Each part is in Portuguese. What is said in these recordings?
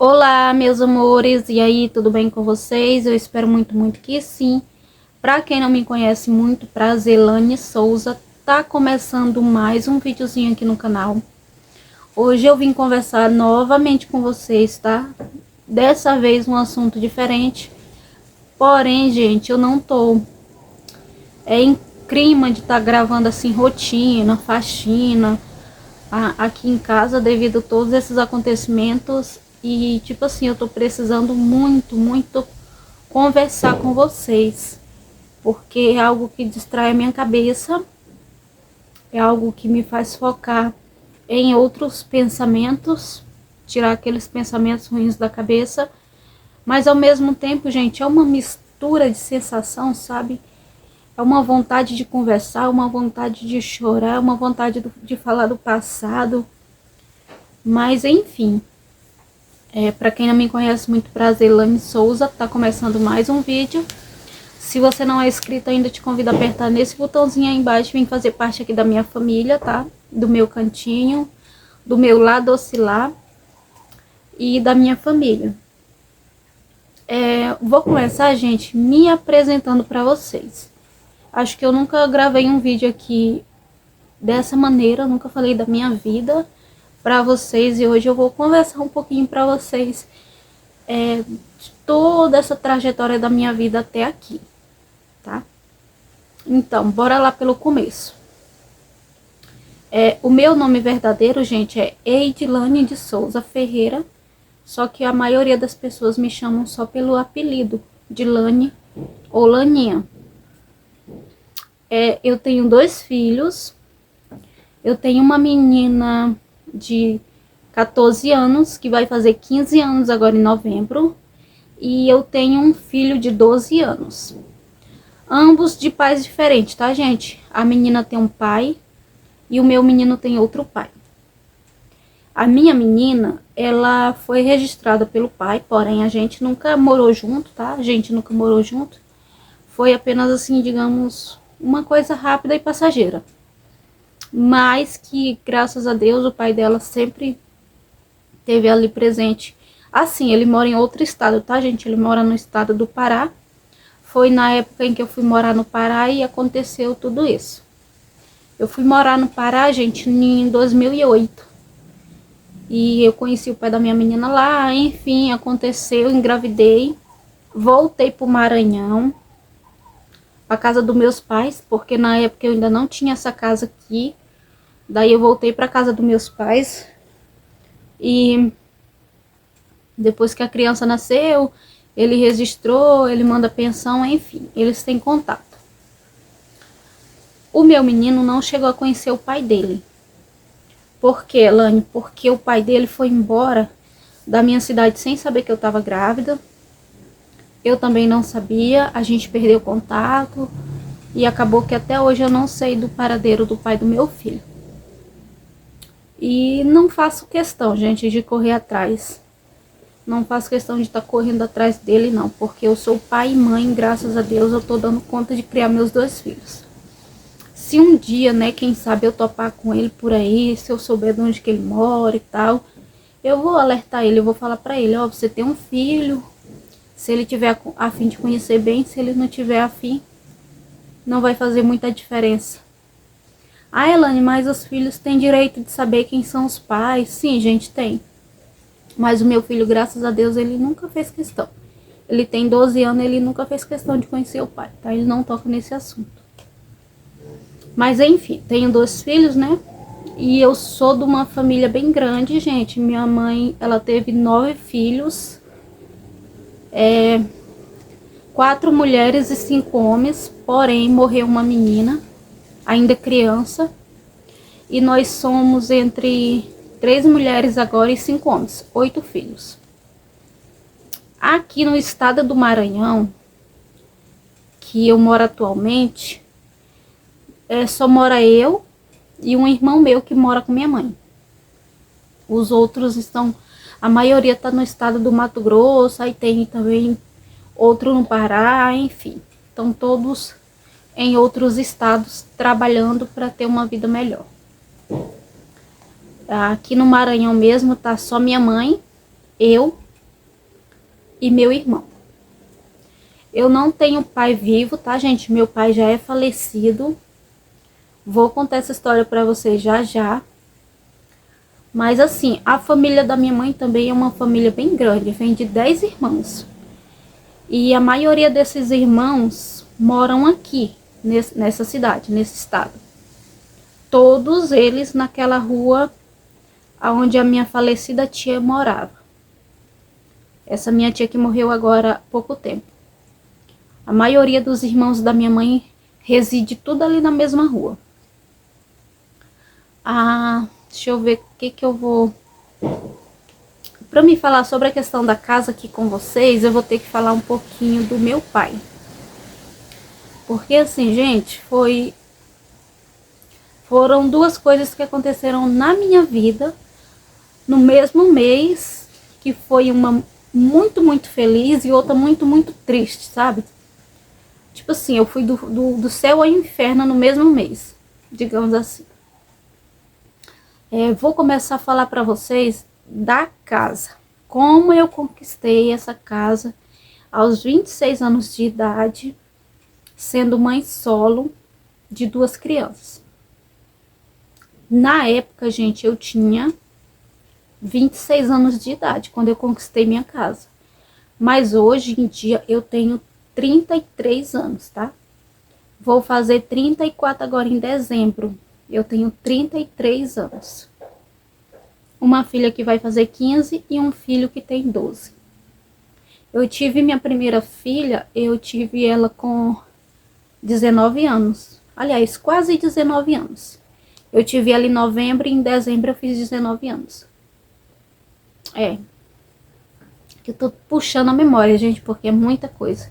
Olá, meus amores, e aí, tudo bem com vocês? Eu espero muito que sim. Pra quem não me conhece muito, prazer, Lani Souza. Tá começando mais um videozinho aqui no canal. Hoje eu vim conversar novamente com vocês, tá? Dessa vez um assunto diferente. Porém, gente, eu não tô em clima de estar gravando assim rotina, faxina aqui em casa devido a todos esses acontecimentos. E tipo assim, eu tô precisando muito conversar com vocês, porque é algo que distrai a minha cabeça, é algo que me faz focar em outros pensamentos, tirar aqueles pensamentos ruins da cabeça, mas ao mesmo tempo, gente, é uma mistura de sensação, sabe? É uma vontade de conversar, uma vontade de chorar, uma vontade de falar do passado, mas enfim. Para quem não me conhece, muito prazer, Lani Souza, tá começando mais um vídeo. Se você não é inscrito ainda, te convido a apertar nesse botãozinho aí embaixo, vem fazer parte aqui da minha família, tá? Do meu cantinho, do meu lado oscilar e da minha família. Vou começar, gente, me apresentando para vocês. Acho que eu nunca gravei um vídeo aqui dessa maneira, nunca falei da minha vida para vocês, e hoje eu vou conversar um pouquinho para vocês de toda essa trajetória da minha vida até aqui, tá? Então, bora lá pelo começo. O meu nome verdadeiro, gente, é Eidilane de Souza Ferreira, só que a maioria das pessoas me chamam só pelo apelido de Lani ou Laninha. Eu tenho 2 filhos. Eu tenho uma menina de 14 anos, que vai fazer 15 anos agora em novembro. E eu tenho um filho de 12 anos. Ambos de pais diferentes, tá, gente? A menina tem um pai e o meu menino tem outro pai. A minha menina, ela foi registrada pelo pai, porém a gente nunca morou junto, tá? A gente nunca morou junto. Foi apenas assim, digamos, uma coisa rápida e passageira. Mas que, graças a Deus, o pai dela sempre esteve ali presente. Assim, ele mora em outro estado, tá, gente? Ele mora no estado do Pará. Foi na época em que eu fui morar no Pará e aconteceu tudo isso. Eu fui morar no Pará, gente, em 2008. E eu conheci o pai da minha menina lá, enfim, aconteceu, engravidei. Voltei pro Maranhão, pra casa dos meus pais, porque na época eu ainda não tinha essa casa aqui. Daí eu voltei pra casa dos meus pais. E depois que a criança nasceu, ele registrou, ele manda pensão, enfim, eles têm contato. O meu menino não chegou a conhecer o pai dele. Por quê, Elane? Porque o pai dele foi embora da minha cidade sem saber que eu estava grávida. Eu também não sabia, a gente perdeu contato e acabou que até hoje eu não sei do paradeiro do pai do meu filho. E não faço questão, gente, de correr atrás. Não faço questão de estar correndo atrás dele, não, porque eu sou pai e mãe, graças a Deus eu tô dando conta de criar meus 2 filhos. Se um dia, né, quem sabe eu topar com ele por aí, se eu souber de onde que ele mora e tal, eu vou alertar ele, eu vou falar pra ele, ó, você tem um filho, se ele tiver a fim de conhecer bem, se ele não tiver a fim, não vai fazer muita diferença. Ah, Elane, mas os filhos têm direito de saber quem são os pais. Sim, gente, tem. Mas o meu filho, graças a Deus, ele nunca fez questão. Ele tem 12 anos, ele nunca fez questão de conhecer o pai, tá? Ele não toca nesse assunto. Mas enfim, tenho 2 filhos, né? E eu sou de uma família bem grande, gente. Minha mãe, ela teve 9 filhos. 4 mulheres e 5 homens. Porém, morreu uma menina, ainda criança. E nós somos entre 3 mulheres agora e 5 homens. 8 filhos. Aqui no estado do Maranhão, que eu moro atualmente, só mora eu e um irmão meu que mora com minha mãe. Os outros estão, a maioria está no estado do Mato Grosso, aí tem também outro no Pará, enfim. Estão todos em outros estados trabalhando para ter uma vida melhor. Aqui no Maranhão mesmo tá só minha mãe, eu e meu irmão. Eu não tenho pai vivo, tá, gente? Meu pai já é falecido. Vou contar essa história pra vocês já já. Mas assim, a família da minha mãe também é uma família bem grande, vem de 10 irmãos. E a maioria desses irmãos moram aqui, nessa cidade, nesse estado. Todos eles naquela rua onde a minha falecida tia morava. Essa minha tia que morreu agora há pouco tempo. A maioria dos irmãos da minha mãe reside tudo ali na mesma rua. Deixa eu ver o que eu vou... Para me falar sobre a questão da casa aqui com vocês, eu vou ter que falar um pouquinho do meu pai. Porque assim, gente, foram duas coisas que aconteceram na minha vida no mesmo mês, que foi uma muito, muito feliz e outra muito, muito triste, sabe? Tipo assim, eu fui do céu ao inferno no mesmo mês, digamos assim. Vou começar a falar para vocês da casa. Como eu conquistei essa casa aos 26 anos de idade, sendo mãe solo de 2 crianças. Na época, gente, eu tinha 26 anos de idade quando eu conquistei minha casa. Mas hoje em dia eu tenho 33 anos, tá? Vou fazer 34 agora em dezembro. Eu tenho 33 anos. Uma filha que vai fazer 15 e um filho que tem 12. Eu tive minha primeira filha, eu tive ela com 19 anos. Aliás, quase 19 anos. Eu tive ela em novembro e em dezembro eu fiz 19 anos. Eu tô puxando a memória, gente, porque é muita coisa.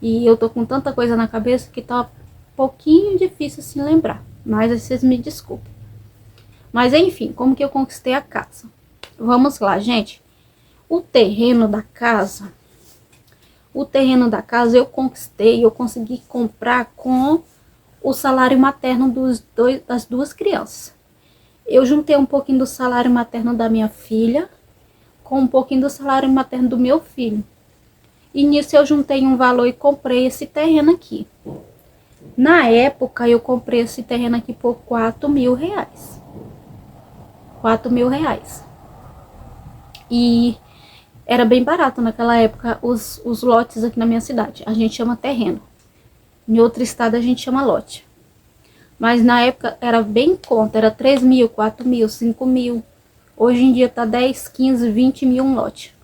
E eu tô com tanta coisa na cabeça que tá um pouquinho difícil se lembrar. Mas vocês me desculpem. Mas enfim, como que eu conquistei a casa? Vamos lá, gente. O terreno da casa eu conquistei, eu consegui comprar com o salário materno das 2 crianças. Eu juntei um pouquinho do salário materno da minha filha com um pouquinho do salário materno do meu filho. E nisso eu juntei um valor e comprei esse terreno aqui. Na época eu comprei esse terreno aqui por R$4.000. R$4.000. E era bem barato naquela época os lotes aqui na minha cidade. A gente chama terreno. Em outro estado a gente chama lote. Mas na época era bem em conta. Era 3.000, 4.000, 5.000. Hoje em dia tá 10, 15, 20 mil um lote.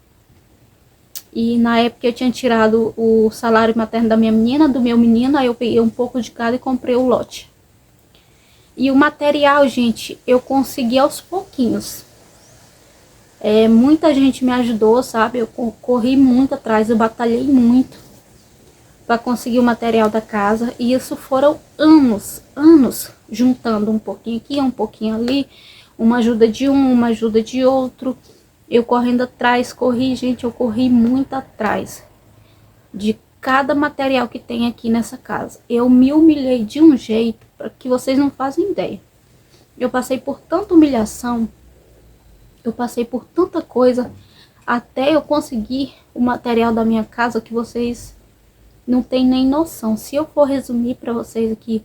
E na época eu tinha tirado o salário materno da minha menina, do meu menino. Aí eu peguei um pouco de cada e comprei o lote. E o material, gente, eu consegui aos pouquinhos. Muita gente me ajudou, sabe? Eu corri muito atrás, eu batalhei muito para conseguir o material da casa. E isso foram anos juntando um pouquinho aqui, um pouquinho ali. Uma ajuda de um, uma ajuda de outro. Eu correndo atrás, gente, eu corri muito atrás de cada material que tem aqui nessa casa. Eu me humilhei de um jeito que vocês não fazem ideia. Eu passei por tanta humilhação, eu passei por tanta coisa, até eu conseguir o material da minha casa que vocês não têm nem noção. Se eu for resumir para vocês aqui,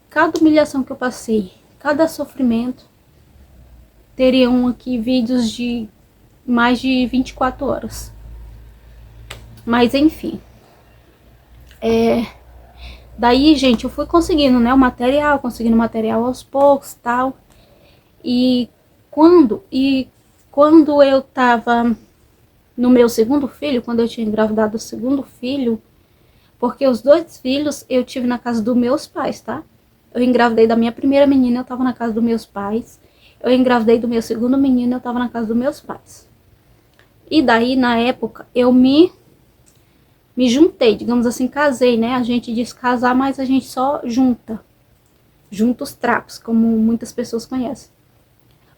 cada humilhação que eu passei, cada sofrimento, teriam aqui vídeos de mais de 24 horas. Mas enfim. Daí, gente, eu fui conseguindo, né, conseguindo material aos poucos, tal. E quando eu tava no meu segundo filho, quando eu tinha engravidado do segundo filho, porque os 2 filhos eu tive na casa dos meus pais, tá? Eu engravidei da minha primeira menina, eu tava na casa dos meus pais. Eu engravidei do meu segundo menino, eu tava na casa dos meus pais. E daí, na época, eu me juntei, digamos assim, casei, né? A gente diz casar, mas a gente só junta os trapos, como muitas pessoas conhecem,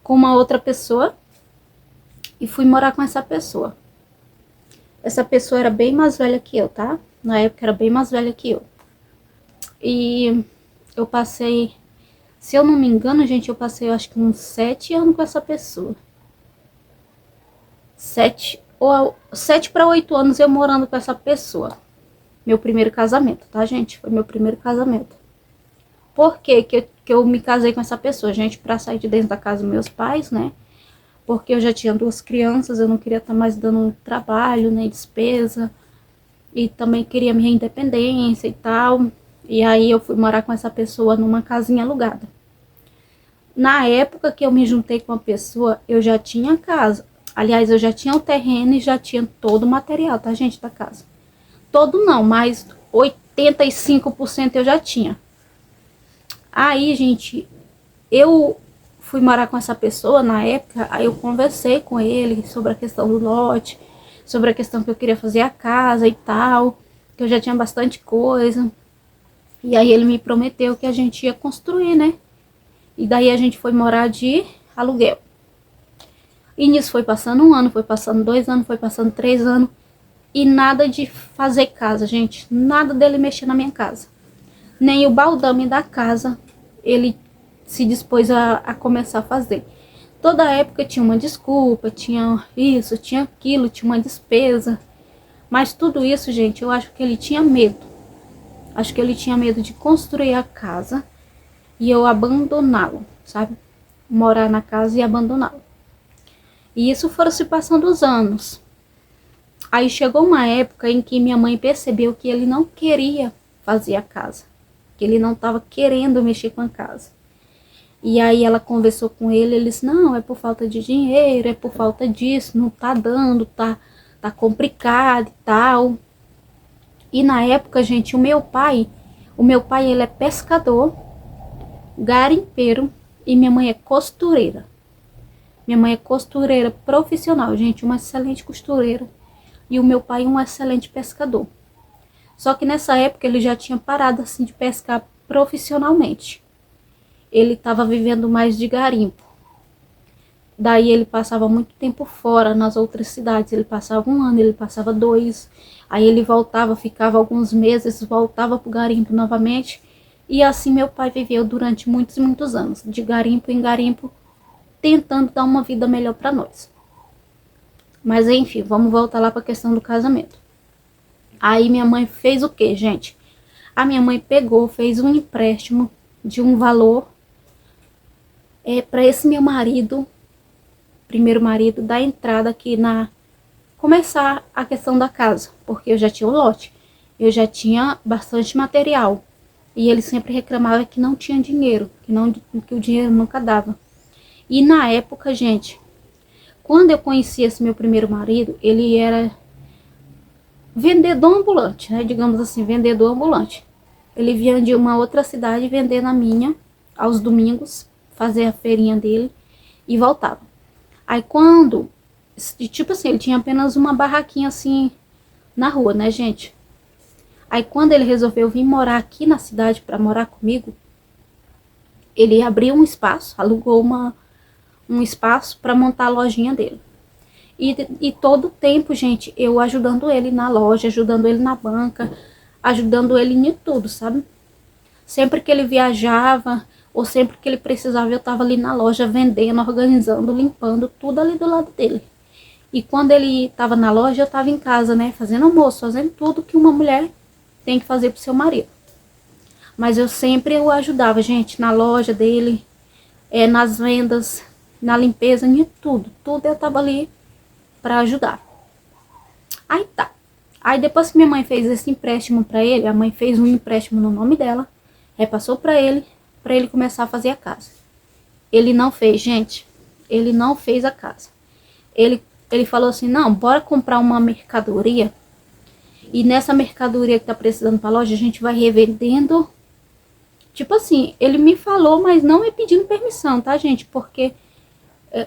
com uma outra pessoa, e fui morar com essa pessoa. Essa pessoa era bem mais velha que eu, tá? Na época era bem mais velha que eu. E eu passei, se eu não me engano, gente, eu acho que uns 7 anos com essa pessoa. 7 para 8 anos eu morando com essa pessoa. Meu primeiro casamento, tá, gente? Foi meu primeiro casamento. Por que eu me casei com essa pessoa, gente? Pra sair de dentro da casa dos meus pais, né? Porque eu já tinha 2 crianças, eu não queria estar mais dando trabalho, nem despesa. E também queria minha independência e tal. E aí eu fui morar com essa pessoa numa casinha alugada. Na época que eu me juntei com a pessoa, eu já tinha casa. Aliás, eu já tinha o terreno e já tinha todo o material, tá, gente, da casa. Todo não, mas 85% eu já tinha. Aí, gente, eu fui morar com essa pessoa na época, aí eu conversei com ele sobre a questão do lote, sobre a questão que eu queria fazer a casa e tal, que eu já tinha bastante coisa. E aí ele me prometeu que a gente ia construir, né? E daí a gente foi morar de aluguel. E nisso foi passando 1 ano, foi passando 2 anos, foi passando 3 anos. E nada de fazer casa, gente. Nada dele mexer na minha casa. Nem o baldame da casa ele se dispôs a começar a fazer. Toda época tinha uma desculpa, tinha isso, tinha aquilo, tinha uma despesa. Mas tudo isso, gente, eu acho que ele tinha medo. Acho que ele tinha medo de construir a casa e eu abandoná-lo, sabe? Morar na casa e abandoná-lo. E isso foram se passando os anos. Aí chegou uma época em que minha mãe percebeu que ele não queria fazer a casa. Que ele não estava querendo mexer com a casa. E aí ela conversou com ele, ele disse, não, é por falta de dinheiro, é por falta disso, não tá dando, tá complicado e tal. E na época, gente, o meu pai ele é pescador, garimpeiro e minha mãe é costureira. Minha mãe é costureira profissional, gente, uma excelente costureira. E o meu pai um excelente pescador. Só que nessa época ele já tinha parado assim de pescar profissionalmente. Ele estava vivendo mais de garimpo. Daí ele passava muito tempo fora nas outras cidades. Ele passava 1 ano, ele passava 2. Aí ele voltava, ficava alguns meses, voltava para o garimpo novamente. E assim meu pai viveu durante muitos e muitos anos, de garimpo em garimpo, tentando dar uma vida melhor para nós. Mas enfim, vamos voltar lá para a questão do casamento. Aí minha mãe fez o que, gente? A minha mãe pegou, fez um empréstimo de um valor para esse meu marido, primeiro marido, dar entrada aqui na... começar a questão da casa, porque eu já tinha o lote, eu já tinha bastante material. E ele sempre reclamava que não tinha dinheiro, que o dinheiro nunca dava. E na época, gente, quando eu conheci esse meu primeiro marido, ele era vendedor ambulante, né? Digamos assim, vendedor ambulante. Ele vinha de uma outra cidade vender na minha, aos domingos, fazer a feirinha dele e voltava. Aí quando, tipo assim, ele tinha apenas uma barraquinha assim na rua, né, gente? Aí quando ele resolveu vir morar aqui na cidade para morar comigo, ele abriu um espaço, alugou um espaço para montar a lojinha dele. E todo o tempo, gente, eu ajudando ele na loja, ajudando ele na banca, ajudando ele em tudo, sabe? Sempre que ele viajava, ou sempre que ele precisava, eu tava ali na loja vendendo, organizando, limpando, tudo ali do lado dele. E quando ele tava na loja, eu tava em casa, né? Fazendo almoço, fazendo tudo que uma mulher tem que fazer pro seu marido. Mas eu sempre o ajudava, gente, na loja dele, nas vendas, na limpeza, em tudo. Tudo eu tava ali para ajudar. Aí tá. Aí depois que minha mãe fez esse empréstimo para ele, a mãe fez um empréstimo no nome dela, repassou para ele começar a fazer a casa. Ele não fez, gente. Ele não fez a casa. Ele falou assim, não, bora comprar uma mercadoria. E nessa mercadoria que tá precisando pra loja, a gente vai revendendo. Tipo assim, ele me falou, mas não me pedindo permissão, tá, gente? Porque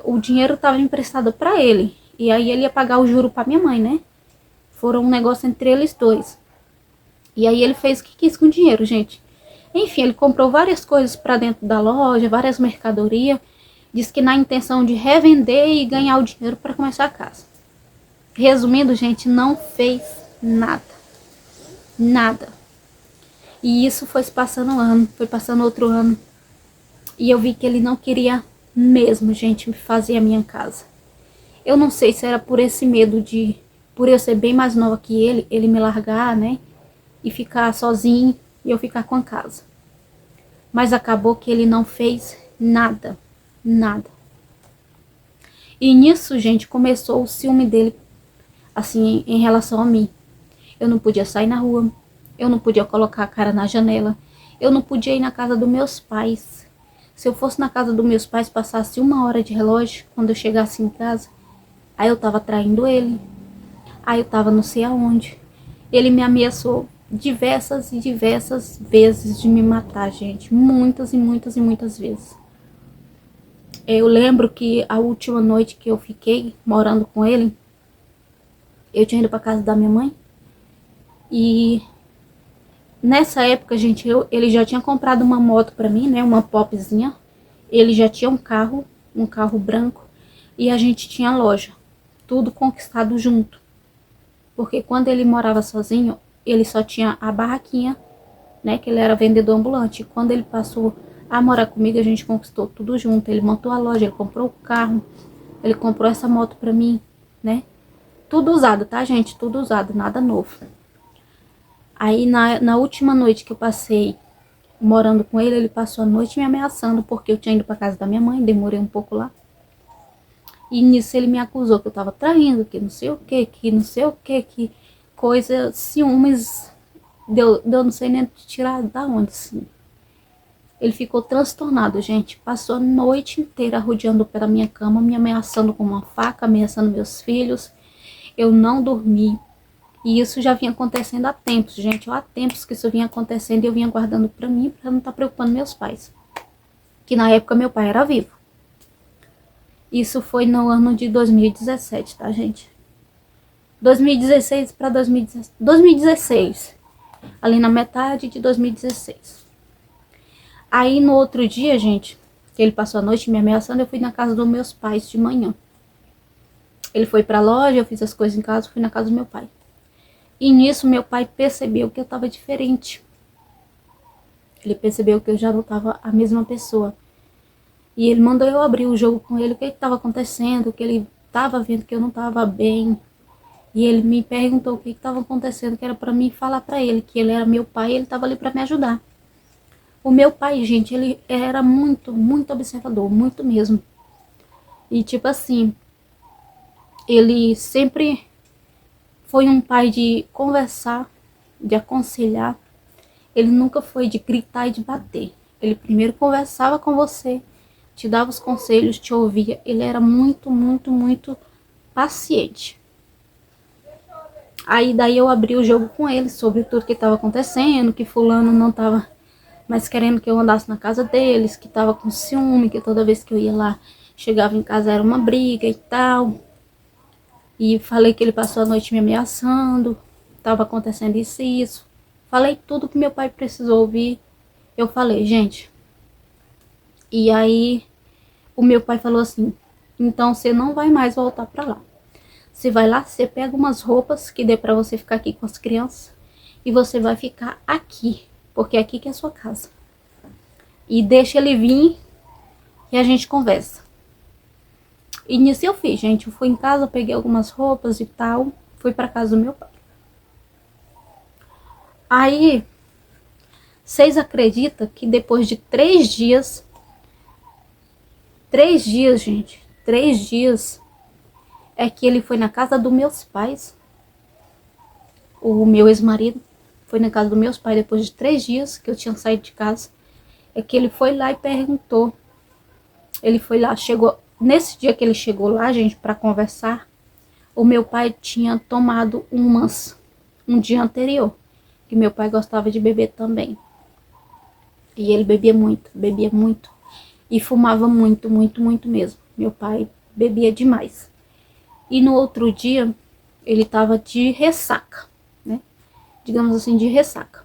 o dinheiro tava emprestado pra ele. E aí ele ia pagar o juro pra minha mãe, né? Foram um negócio entre eles dois. E aí ele fez o que quis com o dinheiro, gente. Enfim, ele comprou várias coisas pra dentro da loja, várias mercadorias. Diz que na intenção de revender e ganhar o dinheiro para começar a casa. Resumindo, gente, não fez nada. Nada. E isso foi se passando um ano, foi passando outro ano. E eu vi que ele não queria mesmo, gente, fazer a minha casa. Eu não sei se era por esse medo de, por eu ser bem mais nova que ele me largar, né? E ficar sozinho e eu ficar com a casa. Mas acabou que ele não fez nada, nada. E nisso, gente, começou o ciúme dele, assim, em relação a mim. Eu não podia sair na rua, eu não podia colocar a cara na janela, eu não podia ir na casa dos meus pais. Se eu fosse na casa dos meus pais, passasse 1 hora de relógio, quando eu chegasse em casa, aí eu tava traindo ele, aí eu tava não sei aonde. Ele me ameaçou diversas e diversas vezes de me matar, gente. Muitas e muitas e muitas vezes. Eu lembro que a última noite que eu fiquei morando com ele, eu tinha ido pra casa da minha mãe. E nessa época, gente, ele já tinha comprado uma moto pra mim, né? Uma popzinha. Ele já tinha um carro branco. E a gente tinha loja. Tudo conquistado junto. Porque quando ele morava sozinho, ele só tinha a barraquinha, né? Que ele era vendedor ambulante. Quando ele passou a morar comigo, a gente conquistou tudo junto. Ele montou a loja, ele comprou o carro, ele comprou essa moto pra mim, né? Tudo usado, tá, gente? Tudo usado, nada novo. Aí, na última noite que eu passei morando com ele, ele passou a noite me ameaçando, porque eu tinha ido pra casa da minha mãe, demorei um pouco lá. E nisso ele me acusou que eu tava traindo, que não sei o que não sei o que coisa, ciúmes, deu não sei nem tirar da onde, assim. Ele ficou transtornado, gente. Passou a noite inteira rodeando pela minha cama, me ameaçando com uma faca, ameaçando meus filhos. Eu não dormi. E isso já vinha acontecendo há tempos, gente. Há tempos que isso vinha acontecendo e eu vinha guardando pra mim, pra não estar preocupando meus pais. Que na época meu pai era vivo. Isso foi no ano de 2017, tá, gente? 2016 para 2017. 2016. Ali na metade de 2016. Aí no outro dia, gente, que ele passou a noite me ameaçando, eu fui na casa dos meus pais de manhã. Ele foi pra loja, eu fiz as coisas em casa, fui na casa do meu pai. E nisso meu pai percebeu que eu tava diferente. Ele percebeu que eu já não tava a mesma pessoa. E ele mandou eu abrir o jogo com ele, o que estava acontecendo, que ele tava vendo que eu não tava bem. E ele me perguntou o que estava acontecendo, que era pra mim falar pra ele, que ele era meu pai e ele tava ali pra me ajudar. O meu pai, gente, ele era muito, muito observador, muito mesmo. E tipo assim, ele sempre foi um pai de conversar, de aconselhar. Ele nunca foi de gritar e de bater. Ele primeiro conversava com você, te dava os conselhos, te ouvia. Ele era muito, muito, muito paciente. Aí daí eu abri o jogo com ele sobre tudo que estava acontecendo, que fulano não estava mais querendo que eu andasse na casa deles, que estava com ciúme, que toda vez que eu ia lá, chegava em casa era uma briga e tal. E falei que ele passou a noite me ameaçando, estava acontecendo isso e isso. Falei tudo que meu pai precisou ouvir. Eu falei, gente. E aí o meu pai falou assim, então você não vai mais voltar pra lá. Você vai lá, você pega umas roupas que dê pra você ficar aqui com as crianças. E você vai ficar aqui, porque é aqui que é a sua casa. E deixa ele vir e a gente conversa. E nisso eu fiz, gente. Eu fui em casa, peguei algumas roupas e tal. Fui pra casa do meu pai. Aí, vocês acreditam que depois de 3 dias... 3 dias, gente. 3 dias... é que ele foi na casa dos meus pais. O meu ex-marido foi na casa dos meus pais depois de 3 dias que eu tinha saído de casa. É que ele foi lá e perguntou. Ele foi lá, chegou... Nesse dia que ele chegou lá, gente, pra conversar, o meu pai tinha tomado umas um dia anterior. Que meu pai gostava de beber também. E ele bebia muito. E fumava muito, muito, muito mesmo. Meu pai bebia demais. E no outro dia, ele tava de ressaca, né? Digamos assim, de ressaca.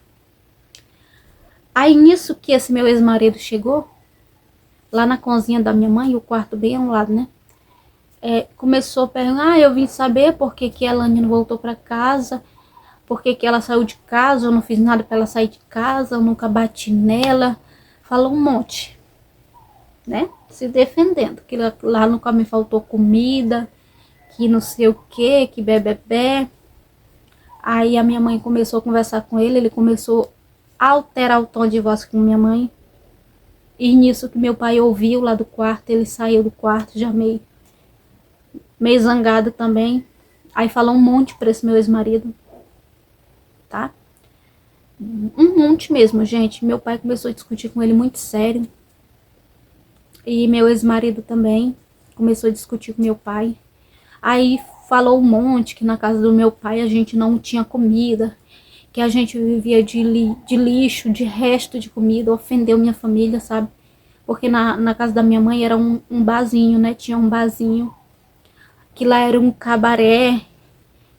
Aí nisso que esse meu ex-marido chegou, lá na cozinha da minha mãe, o quarto bem ao lado, né? Começou a perguntar, eu vim saber por que que a Elane não voltou pra casa, por que que ela saiu de casa, eu não fiz nada pra ela sair de casa, eu nunca bati nela. Falou um monte, né? Se defendendo, que lá nunca me faltou comida, que não sei o que bebê. Aí a minha mãe começou a conversar com ele, ele começou a alterar o tom de voz com minha mãe. E nisso que meu pai ouviu lá do quarto, ele saiu do quarto já meio zangado também. Aí falou um monte pra esse meu ex-marido, tá? Um monte mesmo, gente. Meu pai começou a discutir com ele muito sério. E meu ex-marido também começou a discutir com meu pai. Aí falou um monte que na casa do meu pai a gente não tinha comida, que a gente vivia de lixo, de resto de comida. Ofendeu minha família, sabe? Porque na casa da minha mãe era um barzinho, né? Tinha um barzinho, que lá era um cabaré,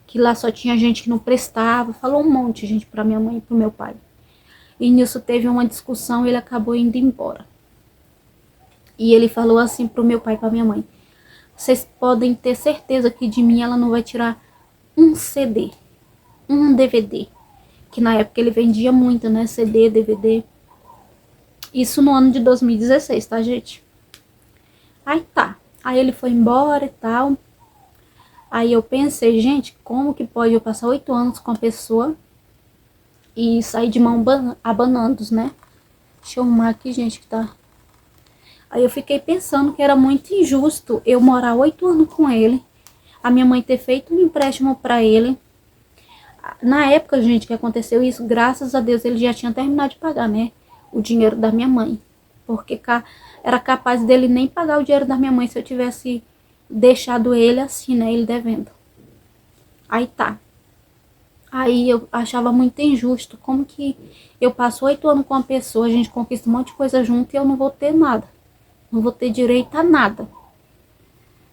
que lá só tinha gente que não prestava. Falou um monte de gente pra minha mãe e pro meu pai. E nisso teve uma discussão e ele acabou indo embora. E ele falou assim pro meu pai e pra minha mãe: vocês podem ter certeza que de mim ela não vai tirar um CD, um DVD. Que na época ele vendia muito, né? CD, DVD. Isso no ano de 2016, tá, gente? Aí tá. Aí ele foi embora e tal. Aí eu pensei, gente, como que pode eu passar 8 anos com a pessoa e sair de mão abanando, né? Deixa eu arrumar aqui, gente, que tá... Aí eu fiquei pensando que era muito injusto eu morar 8 anos com ele, a minha mãe ter feito um empréstimo pra ele. Na época, gente, que aconteceu isso, graças a Deus ele já tinha terminado de pagar, né? O dinheiro da minha mãe. Porque era capaz dele nem pagar o dinheiro da minha mãe se eu tivesse deixado ele assim, né? Ele devendo. Aí tá. Aí eu achava muito injusto. Como que eu passo 8 anos com uma pessoa, a gente conquista um monte de coisa junto e eu não vou ter nada. Não vou ter direito a nada.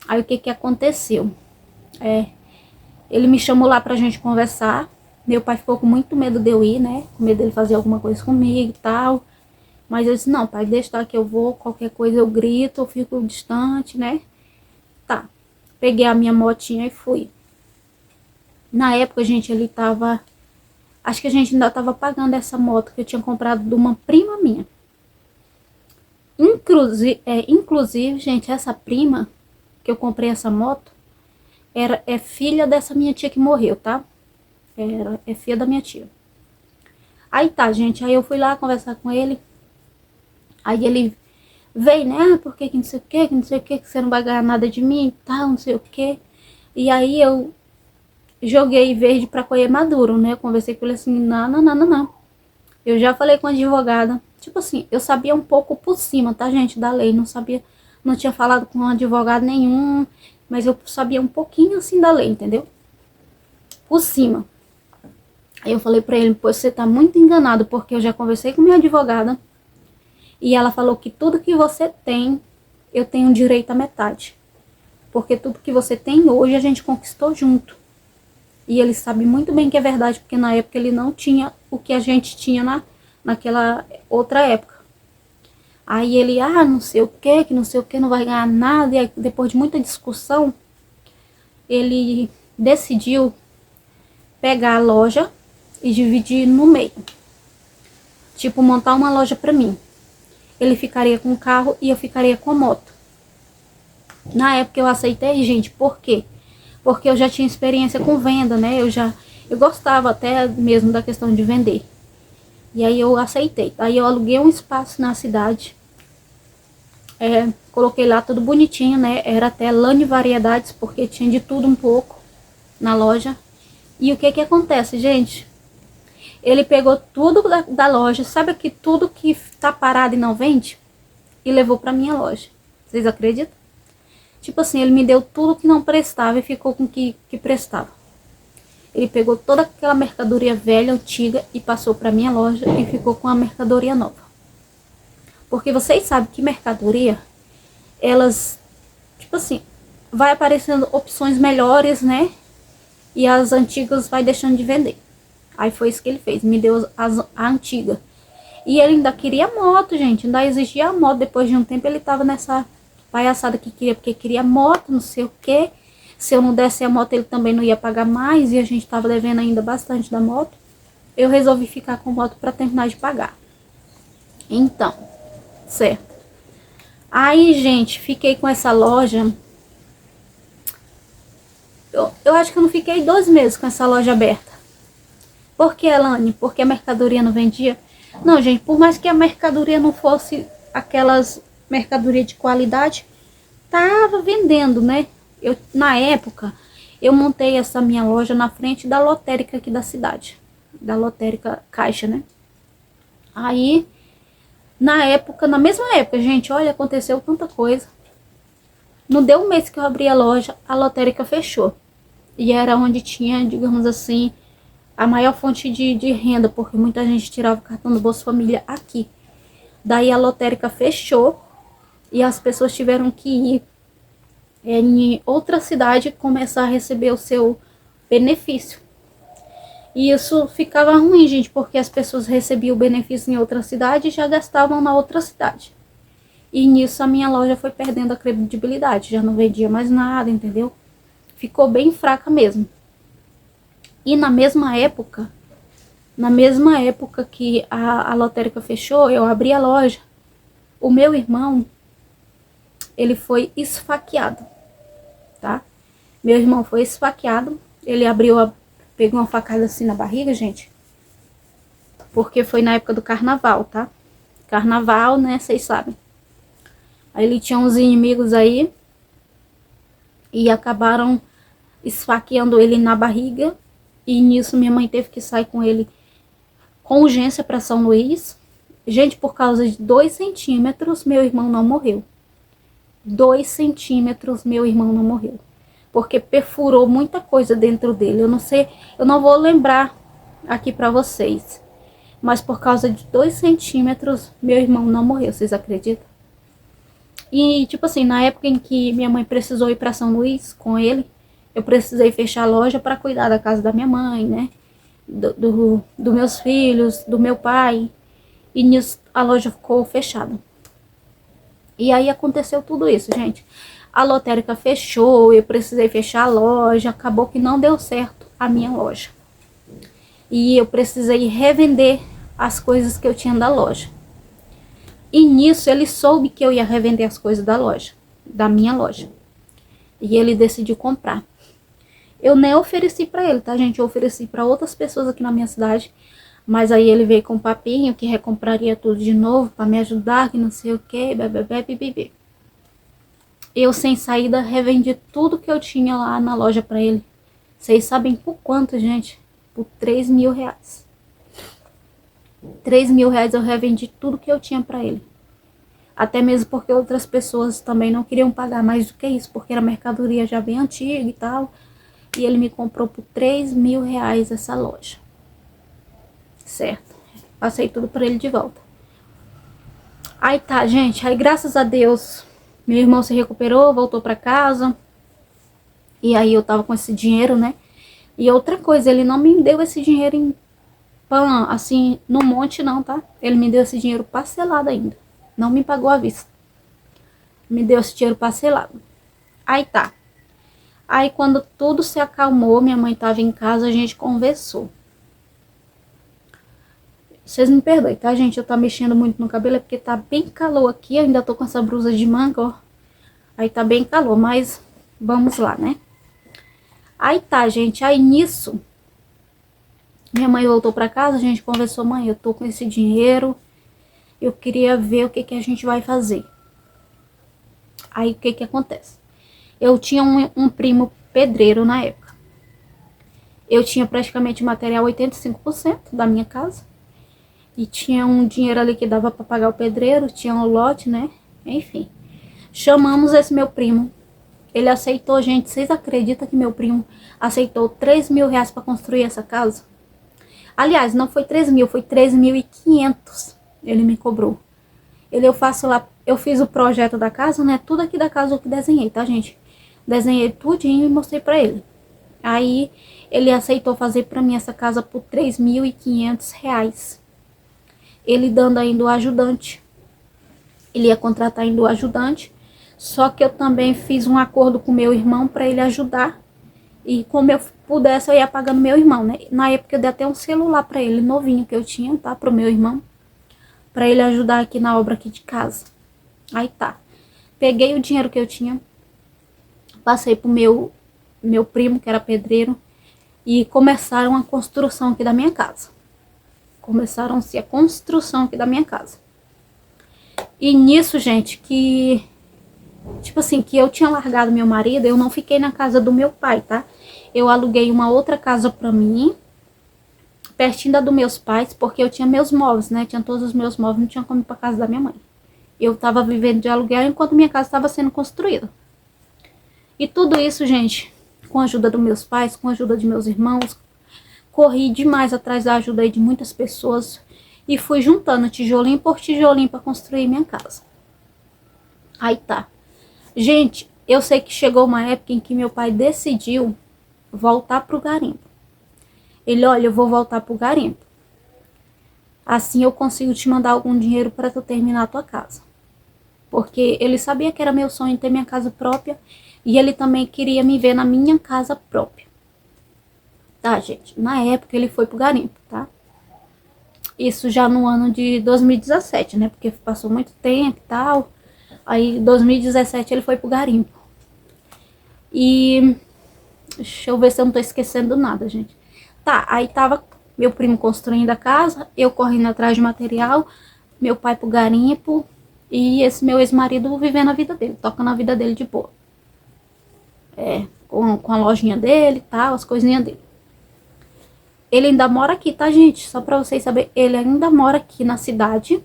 Aí o que que aconteceu? Ele me chamou lá pra gente conversar. Meu pai ficou com muito medo de eu ir, né? Com medo dele fazer alguma coisa comigo e tal. Mas eu disse, não, pai, deixa estar que eu vou. Qualquer coisa eu grito, eu fico distante, né? Tá. Peguei a minha motinha e fui. Na época, gente, ele tava... Acho que a gente ainda tava pagando essa moto que eu tinha comprado de uma prima minha. Inclusive, gente, essa prima que eu comprei essa moto é filha dessa minha tia que morreu, tá? É filha da minha tia. Aí tá, gente, aí eu fui lá conversar com ele. Aí ele veio, né? Porque que não sei o que, que você não vai ganhar nada de mim e tal, não sei o que. E aí eu joguei verde pra colher maduro, né? Eu conversei com ele assim, não. Eu já falei com a advogada. Tipo assim, eu sabia um pouco por cima, tá, gente, da lei. Não sabia, não tinha falado com advogado nenhum, mas eu sabia um pouquinho assim da lei, entendeu? Por cima. Aí eu falei pra ele, pois você tá muito enganado, porque eu já conversei com minha advogada e ela falou que tudo que você tem, eu tenho direito à metade. Porque tudo que você tem hoje a gente conquistou junto. E ele sabe muito bem que é verdade, porque na época ele não tinha o que a gente tinha naquela outra época. Aí ele, não sei o que não sei o que, não vai ganhar nada. E aí, depois de muita discussão, ele decidiu pegar a loja e dividir no meio. Tipo, montar uma loja pra mim. Ele ficaria com o carro e eu ficaria com a moto. Na época eu aceitei, gente, por quê? Porque eu já tinha experiência com venda, né? Eu gostava até mesmo da questão de vender. E aí eu aceitei. Aí eu aluguei um espaço na cidade. Coloquei lá tudo bonitinho, né? Era até Lane Variedades, porque tinha de tudo um pouco na loja. E o que que acontece, gente? Ele pegou tudo da loja, sabe que tudo que tá parado e não vende? E levou pra minha loja. Vocês acreditam? Tipo assim, ele me deu tudo que não prestava e ficou com o que prestava. Ele pegou toda aquela mercadoria velha, antiga, e passou pra minha loja e ficou com a mercadoria nova. Porque vocês sabem que mercadoria, elas, tipo assim, vai aparecendo opções melhores, né? E as antigas vai deixando de vender. Aí foi isso que ele fez, me deu a antiga. E ele ainda queria moto, gente, ainda exigia a moto. Depois de um tempo ele tava nessa palhaçada que queria, porque queria moto, não sei o que. Se eu não desse a moto, ele também não ia pagar mais. E a gente tava devendo ainda bastante da moto. Eu resolvi ficar com a moto para terminar de pagar. Então, certo. Aí, gente, fiquei com essa loja Eu acho que eu não fiquei 2 meses com essa loja aberta. Por que, Elane? Porque a mercadoria não vendia? Não, gente, por mais que a mercadoria não fosse aquelas mercadoria de qualidade, tava vendendo, né? Na época, eu montei essa minha loja na frente da lotérica aqui da cidade. Da lotérica Caixa, né? Aí, na mesma época, gente, olha, aconteceu tanta coisa. Não deu um mês que eu abri a loja, a lotérica fechou. E era onde tinha, digamos assim, a maior fonte de renda, porque muita gente tirava o cartão do Bolsa Família aqui. Daí a lotérica fechou e as pessoas tiveram que ir em outra cidade começar a receber o seu benefício. E isso ficava ruim, gente, porque as pessoas recebiam o benefício em outra cidade e já gastavam na outra cidade. E nisso a minha loja foi perdendo a credibilidade, já não vendia mais nada, entendeu? Ficou bem fraca mesmo. E na mesma época que a lotérica fechou, eu abri a loja, o meu irmão, ele foi esfaqueado, tá? Meu irmão foi esfaqueado, ele pegou uma facada assim na barriga, gente, porque foi na época do carnaval, tá? Carnaval, né, vocês sabem. Aí ele tinha uns inimigos aí e acabaram esfaqueando ele na barriga. E nisso minha mãe teve que sair com ele com urgência para São Luís. Gente, por causa de 2 centímetros, meu irmão não morreu. 2 centímetros, meu irmão não morreu. Porque perfurou muita coisa dentro dele. Eu não sei, eu não vou lembrar aqui para vocês. Mas por causa de 2 centímetros, meu irmão não morreu, vocês acreditam? E, tipo assim, na época em que minha mãe precisou ir para São Luís com ele, eu precisei fechar a loja para cuidar da casa da minha mãe, né? Dos meus filhos, do meu pai. E nisso a loja ficou fechada. E aí aconteceu tudo isso, gente. A lotérica fechou, eu precisei fechar a loja, acabou que não deu certo a minha loja. E eu precisei revender as coisas que eu tinha da loja. E nisso ele soube que eu ia revender as coisas da loja, da minha loja. E ele decidiu comprar. Eu nem ofereci pra ele, tá, gente? Eu ofereci pra outras pessoas aqui na minha cidade. Mas aí ele veio com um papinho que recompraria tudo de novo pra me ajudar, que não sei o que, bebê. Eu, sem saída, revendi tudo que eu tinha lá na loja pra ele. Vocês sabem por quanto, gente? Por 3 mil reais. 3 mil reais eu revendi tudo que eu tinha pra ele. Até mesmo porque outras pessoas também não queriam pagar mais do que isso, porque era mercadoria já bem antiga e tal. E ele me comprou por 3 mil reais essa loja. Certo. Passei tudo pra ele de volta. Aí tá, gente. Aí graças a Deus, meu irmão se recuperou, voltou pra casa. E aí eu tava com esse dinheiro, né? E outra coisa, ele não me deu esse dinheiro em pão, assim, no monte não, tá? Ele me deu esse dinheiro parcelado ainda. Não me pagou à vista. Me deu esse dinheiro parcelado. Aí tá. Aí quando tudo se acalmou, minha mãe tava em casa, a gente conversou. Vocês me perdoem, tá, gente? Eu tá mexendo muito no cabelo, é porque tá bem calor aqui. Eu ainda tô com essa blusa de manga, ó. Aí tá bem calor, mas vamos lá, né? Aí tá, gente. Aí nisso, minha mãe voltou pra casa, a gente conversou. Mãe, eu tô com esse dinheiro, eu queria ver o que que a gente vai fazer. Aí o que que acontece? Eu tinha um primo pedreiro na época. Eu tinha praticamente material 85% da minha casa. E tinha um dinheiro ali que dava pra pagar o pedreiro, tinha um lote, né? Enfim. Chamamos esse meu primo. Ele aceitou, gente. Vocês acreditam que meu primo aceitou 3 mil reais pra construir essa casa? Aliás, não foi 3 mil, foi 3.500. Ele me cobrou. Eu fiz o projeto da casa, né? Tudo aqui da casa eu que desenhei, tá, gente? Desenhei tudinho e mostrei pra ele. Aí, ele aceitou fazer pra mim essa casa por 3.500 reais. Ele dando ainda o ajudante. Ele ia contratar ainda o ajudante. Só que eu também fiz um acordo com meu irmão pra ele ajudar. E como eu pudesse, eu ia pagando meu irmão, né? Na época eu dei até um celular pra ele, novinho que eu tinha, tá? Pro meu irmão. Pra ele ajudar aqui na obra aqui de casa. Aí tá. Peguei o dinheiro que eu tinha. Passei pro meu meu primo, que era pedreiro, e começaram a construção aqui da minha casa. Começaram-se a construção aqui da minha casa. E nisso, gente, que... tipo assim, que eu tinha largado meu marido, eu não fiquei na casa do meu pai, tá? Eu aluguei uma outra casa pra mim, pertinho da dos meus pais, porque eu tinha meus móveis, né? Tinha todos os meus móveis, não tinha como ir pra casa da minha mãe. Eu tava vivendo de aluguel enquanto minha casa estava sendo construída. E tudo isso, gente, com a ajuda dos meus pais, com a ajuda de meus irmãos, corri demais atrás da ajuda aí de muitas pessoas e fui juntando tijolinho por tijolinho para construir minha casa. Aí tá. Gente, eu sei que chegou uma época em que meu pai decidiu voltar pro garimpo. Ele, olha, eu vou voltar pro garimpo. Assim eu consigo te mandar algum dinheiro para tu terminar a tua casa. Porque ele sabia que era meu sonho ter minha casa própria e ele também queria me ver na minha casa própria. Tá, gente? Na época ele foi pro garimpo, tá? Isso já no ano de 2017, né? Porque passou muito tempo e tal. Aí, em 2017, ele foi pro garimpo. E... deixa eu ver se eu não tô esquecendo nada, gente. Tá, aí tava meu primo construindo a casa, eu correndo atrás de material, meu pai pro garimpo e esse meu ex-marido vivendo a vida dele, tocando a vida dele de boa. Com a lojinha dele e tal, as coisinhas dele. Ele ainda mora aqui, tá, gente? Só pra vocês saberem, ele ainda mora aqui na cidade.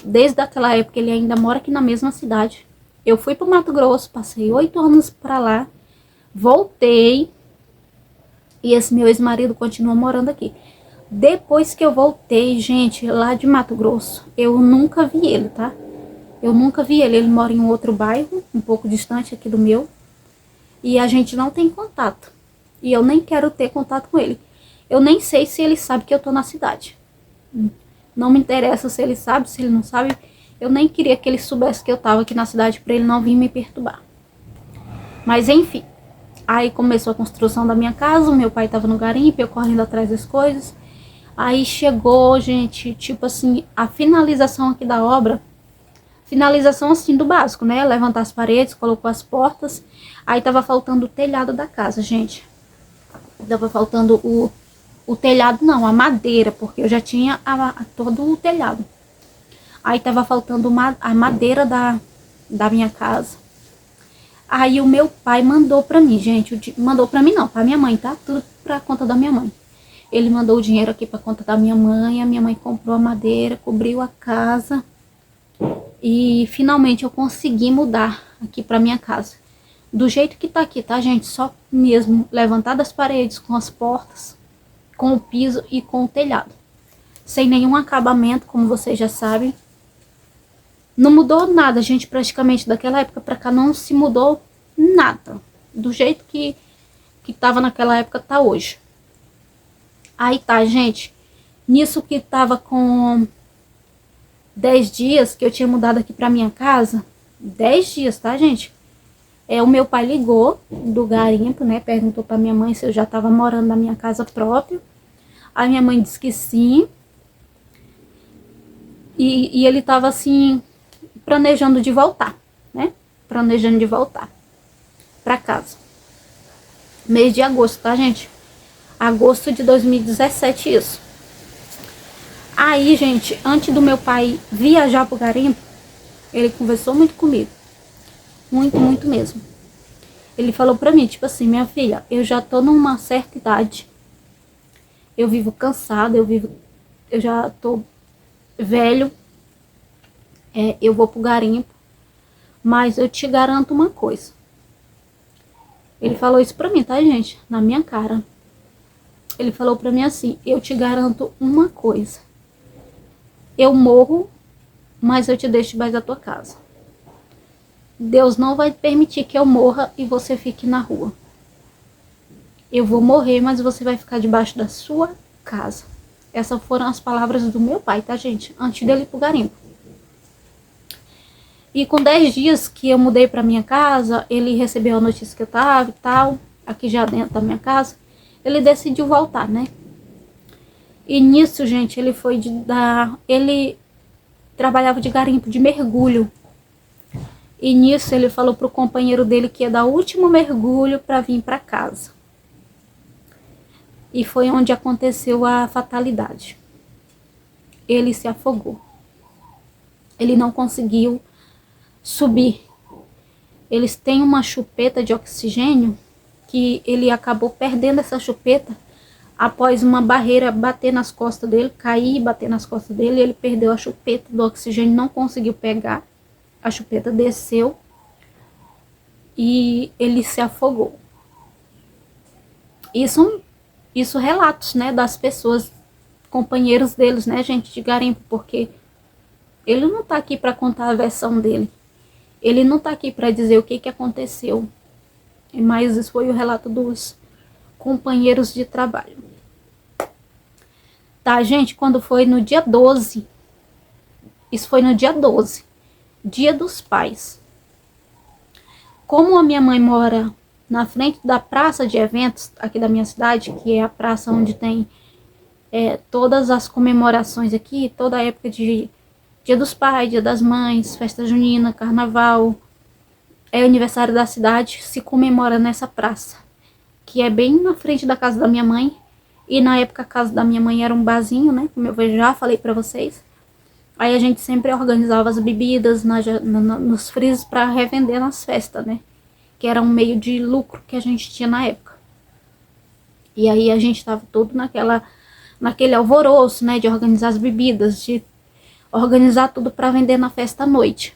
Desde aquela época, ele ainda mora aqui na mesma cidade. Eu fui pro Mato Grosso, passei 8 anos pra lá, voltei. E esse meu ex-marido continua morando aqui. Depois que eu voltei, gente, lá de Mato Grosso, eu nunca vi ele, tá? Eu nunca vi ele. Ele mora em um outro bairro, um pouco distante aqui do meu. E a gente não tem contato. E eu nem quero ter contato com ele. Eu nem sei se ele sabe que eu tô na cidade. Não me interessa se ele sabe, se ele não sabe. Eu nem queria que ele soubesse que eu tava aqui na cidade pra ele não vir me perturbar. Mas enfim. Aí começou a construção da minha casa, o meu pai tava no garimpo, eu correndo atrás das coisas. Aí chegou, gente, tipo assim, a finalização aqui da obra. Finalização assim do básico, né? Levantar as paredes, colocou as portas. Aí tava faltando o telhado da casa, gente. Tava faltando o telhado, não, a madeira, porque eu já tinha todo o telhado. Aí tava faltando a madeira da minha casa. Aí o meu pai mandou pra mim, gente, mandou pra mim não, pra minha mãe, tá? Tudo pra conta da minha mãe. Ele mandou o dinheiro aqui pra conta da minha mãe, a minha mãe comprou a madeira, cobriu a casa. E finalmente eu consegui mudar aqui pra minha casa. Do jeito que tá aqui, tá, gente? Só mesmo levantar das paredes com as portas, com o piso e com o telhado. Sem nenhum acabamento, como vocês já sabem. Não mudou nada, gente, praticamente daquela época pra cá não se mudou nada. Do jeito que tava naquela época, tá hoje. Aí tá, gente. Nisso que tava com 10 dias que eu tinha mudado aqui pra minha casa. 10 dias, tá, gente? O meu pai ligou do garimpo, né? Perguntou pra minha mãe se eu já tava morando na minha casa própria. A minha mãe disse que sim. E ele tava assim... planejando de voltar, né? Planejando de voltar pra casa. Mês de agosto, tá, gente? Agosto de 2017, isso. Aí, gente, antes do meu pai viajar pro garimpo, ele conversou muito comigo. Muito, muito mesmo. Ele falou pra mim, tipo assim, minha filha, eu já tô numa certa idade. Eu vivo cansada, eu já tô velho. Eu vou pro garimpo, mas eu te garanto uma coisa. Ele falou isso pra mim, tá, gente? Na minha cara. Ele falou pra mim assim, eu te garanto uma coisa. Eu morro, mas eu te deixo debaixo da tua casa. Deus não vai permitir que eu morra e você fique na rua. Eu vou morrer, mas você vai ficar debaixo da sua casa. Essas foram as palavras do meu pai, tá, gente? Antes dele ir pro garimpo. E com 10 dias que eu mudei pra minha casa, ele recebeu a notícia que eu tava e tal, aqui já dentro da minha casa, ele decidiu voltar, né? E nisso, gente, ele ele trabalhava de garimpo, de mergulho. E nisso ele falou pro companheiro dele que ia dar o último mergulho para vir para casa. E foi onde aconteceu a fatalidade. Ele se afogou. Ele não conseguiu subir. Eles têm uma chupeta de oxigênio que ele acabou perdendo essa chupeta após uma barreira bater nas costas dele, cair e bater nas costas dele. Ele perdeu a chupeta do oxigênio, não conseguiu pegar. A chupeta desceu e ele se afogou. Isso relatos, né, das pessoas, companheiros deles, né, gente, de garimpo, porque ele não tá aqui para contar a versão dele. Ele não tá aqui para dizer o que aconteceu. Mas isso foi o relato dos companheiros de trabalho. Tá, gente, quando foi no dia 12, isso foi no dia 12, Dia dos Pais. Como a minha mãe mora na frente da praça de eventos aqui da minha cidade, que é a praça onde tem todas as comemorações aqui, toda a época de Dia dos Pais, Dia das Mães, festa junina, carnaval, aniversário da cidade, se comemora nessa praça, que é bem na frente da casa da minha mãe. E na época a casa da minha mãe era um barzinho, né, como eu já falei pra vocês. Aí a gente sempre organizava as bebidas nos frisos para revender nas festas, né? Que era um meio de lucro que a gente tinha na época. E aí a gente tava todo naquele alvoroço, né? De organizar as bebidas, de organizar tudo para vender na festa à noite.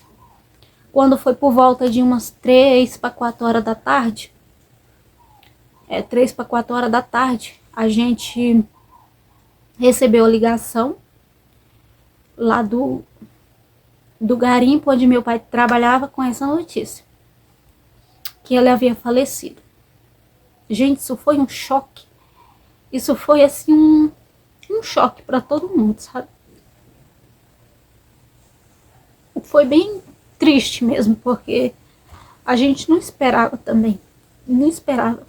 Quando foi por volta de umas 3 para 4 horas da tarde, 3 para 4 horas da tarde, a gente recebeu a ligação lá do garimpo onde meu pai trabalhava, com essa notícia, que ele havia falecido. Gente, isso foi um choque. Isso foi assim um choque para todo mundo, sabe? Foi bem triste mesmo, porque a gente não esperava também. Não esperava.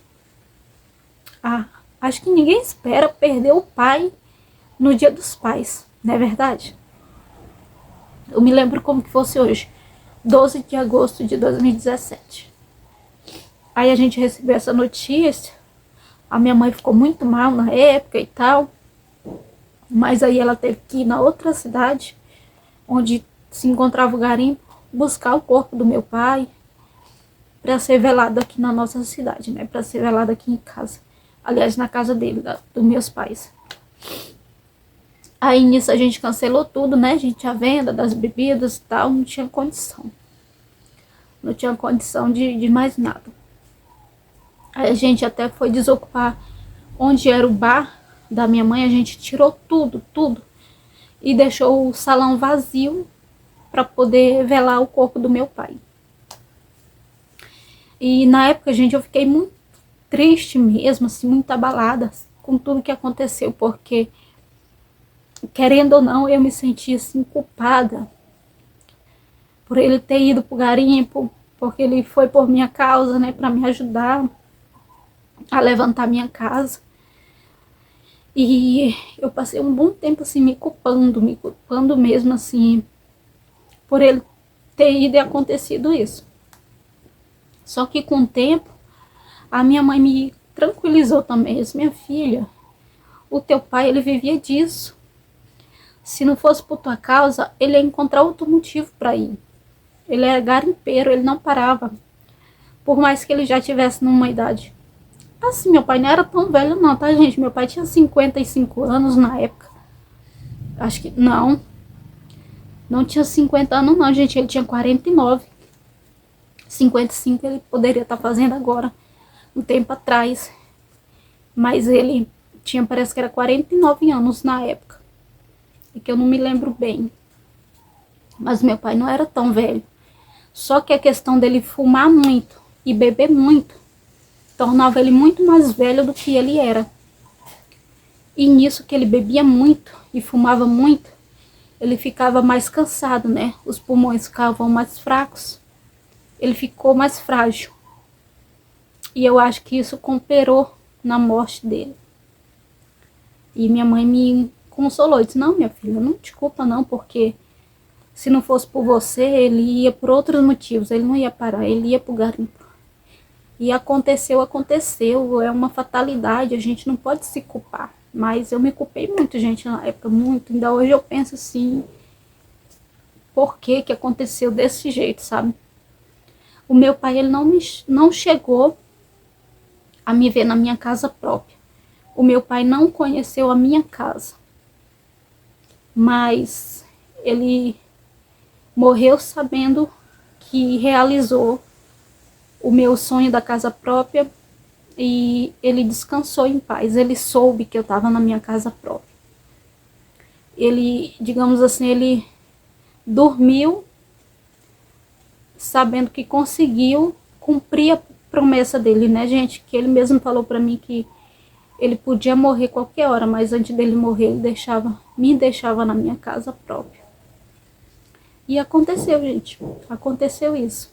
Acho que ninguém espera perder o pai no Dia dos Pais, não é verdade? Eu me lembro como que fosse hoje, 12 de agosto de 2017. Aí a gente recebeu essa notícia. A minha mãe ficou muito mal na época e tal. Mas aí ela teve que ir na outra cidade, onde se encontrava o garimpo, buscar o corpo do meu pai para ser velado aqui na nossa cidade, né? Para ser velado aqui em casa. Aliás, na casa dele, dos meus pais. Aí nisso a gente cancelou tudo, né, gente? A venda das bebidas e tal, não tinha condição. Não tinha condição de mais nada. Aí a gente até foi desocupar onde era o bar da minha mãe. A gente tirou tudo. E deixou o salão vazio para poder velar o corpo do meu pai. E na época, gente, eu fiquei muito triste mesmo, assim, muito abalada com tudo que aconteceu, porque, querendo ou não, eu me senti assim culpada por ele ter ido pro garimpo, porque ele foi por minha causa, né, para me ajudar a levantar minha casa. E eu passei um bom tempo assim me culpando mesmo, assim, por ele ter ido e acontecido isso. Só que com o tempo a minha mãe me tranquilizou também. Disse: minha filha, o teu pai, ele vivia disso. Se não fosse por tua causa, ele ia encontrar outro motivo para ir. Ele era garimpeiro, ele não parava. Por mais que ele já tivesse numa idade. Assim, meu pai não era tão velho não, tá, gente? Meu pai tinha 55 anos na época. Acho que não. Não tinha 50 anos não, gente. Ele tinha 49. 55 ele poderia estar fazendo agora, um tempo atrás. Mas ele tinha, parece que era 49 anos na época. E que eu não me lembro bem. Mas meu pai não era tão velho. Só que a questão dele fumar muito e beber muito tornava ele muito mais velho do que ele era. E nisso que ele bebia muito e fumava muito, ele ficava mais cansado, né? Os pulmões ficavam mais fracos. Ele ficou mais frágil. E eu acho que isso cooperou na morte dele. E minha mãe me consolou. Disse: não, minha filha, não te culpa não, porque Se não fosse por você, ele ia por outros motivos, ele não ia parar, ele ia pro garimpo. E aconteceu, é uma fatalidade, a gente não pode se culpar. Mas eu me culpei muito, gente, na época, muito. Ainda hoje eu penso assim, por que que aconteceu desse jeito, sabe? O meu pai, ele não chegou a me ver na minha casa própria. O meu pai não conheceu a minha casa. Mas ele morreu sabendo que realizou o meu sonho da casa própria e ele descansou em paz. Ele soube que eu estava na minha casa própria. Ele, digamos assim, ele dormiu sabendo que conseguiu cumprir a promessa dele, né, gente? Que ele mesmo falou para mim que ele podia morrer qualquer hora, mas antes dele morrer, ele me deixava na minha casa própria. E aconteceu, gente. Aconteceu isso.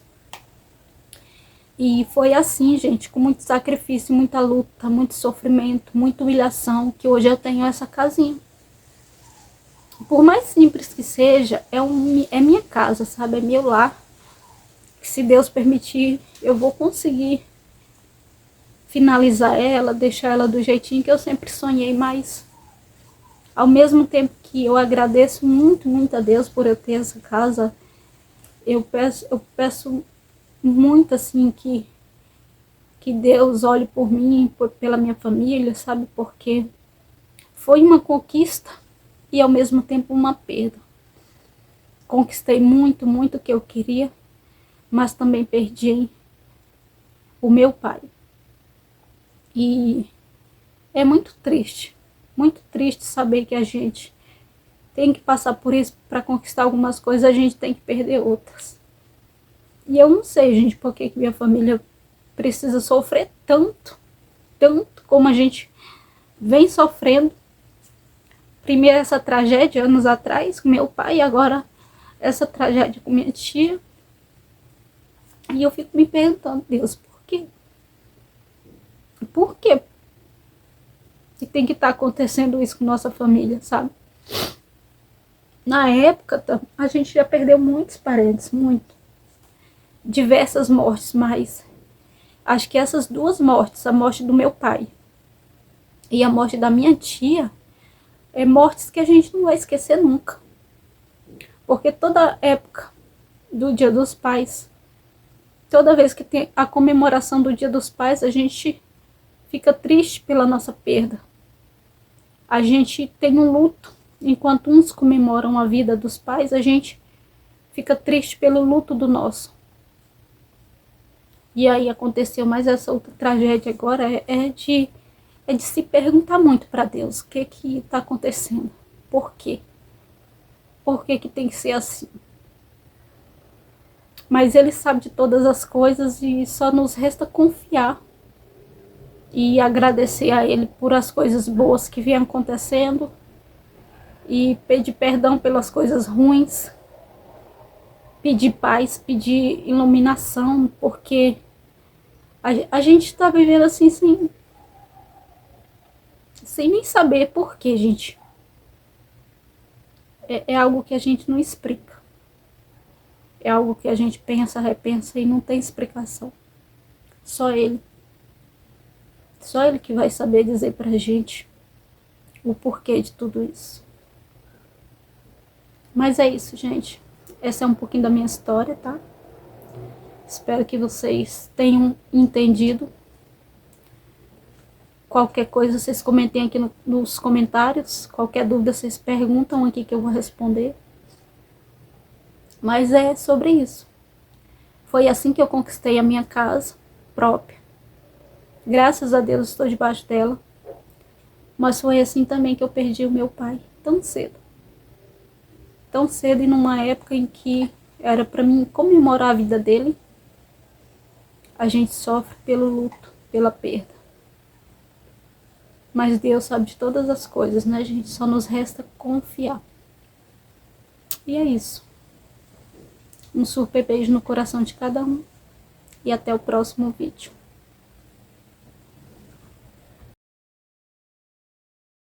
E foi assim, gente, com muito sacrifício, muita luta, muito sofrimento, muita humilhação, que hoje eu tenho essa casinha. Por mais simples que seja, é minha casa, sabe? É meu lar. Que se Deus permitir, eu vou conseguir finalizar ela, deixar ela do jeitinho que eu sempre sonhei, mas ao mesmo tempo que eu agradeço muito, muito a Deus por eu ter essa casa, eu peço muito assim que Deus olhe por mim, pela minha família, sabe? Porque foi uma conquista e ao mesmo tempo uma perda. Conquistei muito, muito o que eu queria, mas também perdi o meu pai. E é muito triste saber que a gente tem que passar por isso para conquistar algumas coisas, a gente tem que perder outras. E eu não sei, gente, por que minha família precisa sofrer tanto como a gente vem sofrendo. Primeiro essa tragédia anos atrás com meu pai, e agora essa tragédia com minha tia. E eu fico me perguntando, Deus, por quê? Por quê que tem que estar acontecendo isso com nossa família, sabe? Na época, a gente já perdeu muitos parentes, diversas mortes, mas acho que essas duas mortes, a morte do meu pai e a morte da minha tia, é mortes que a gente não vai esquecer nunca. Porque toda época do Dia dos Pais, toda vez que tem a comemoração do Dia dos Pais, a gente fica triste pela nossa perda. A gente tem um luto. Enquanto uns comemoram a vida dos pais, a gente fica triste pelo luto do nosso. E aí aconteceu mais essa outra tragédia agora, é de se perguntar muito para Deus o que está acontecendo. Por quê? Por que tem que ser assim? Mas Ele sabe de todas as coisas e só nos resta confiar e agradecer a Ele por as coisas boas que vêm acontecendo e pedir perdão pelas coisas ruins, pedir paz, pedir iluminação, porque a gente está vivendo assim sem nem saber por quê, gente. É algo que a gente não explica. É algo que a gente pensa, repensa e não tem explicação. Só Ele. Só Ele que vai saber dizer pra gente o porquê de tudo isso. Mas é isso, gente. Essa é um pouquinho da minha história, tá? Espero que vocês tenham entendido. Qualquer coisa vocês comentem aqui nos comentários. Qualquer dúvida vocês perguntam aqui que eu vou responder. Mas é sobre isso. Foi assim que eu conquistei a minha casa própria. Graças a Deus estou debaixo dela. Mas foi assim também que eu perdi o meu pai, tão cedo. Tão cedo e numa época em que era para mim comemorar a vida dele. A gente sofre pelo luto, pela perda. Mas Deus sabe de todas as coisas, né, gente? Só nos resta confiar. E é isso. Um super beijo no coração de cada um. E até o próximo vídeo.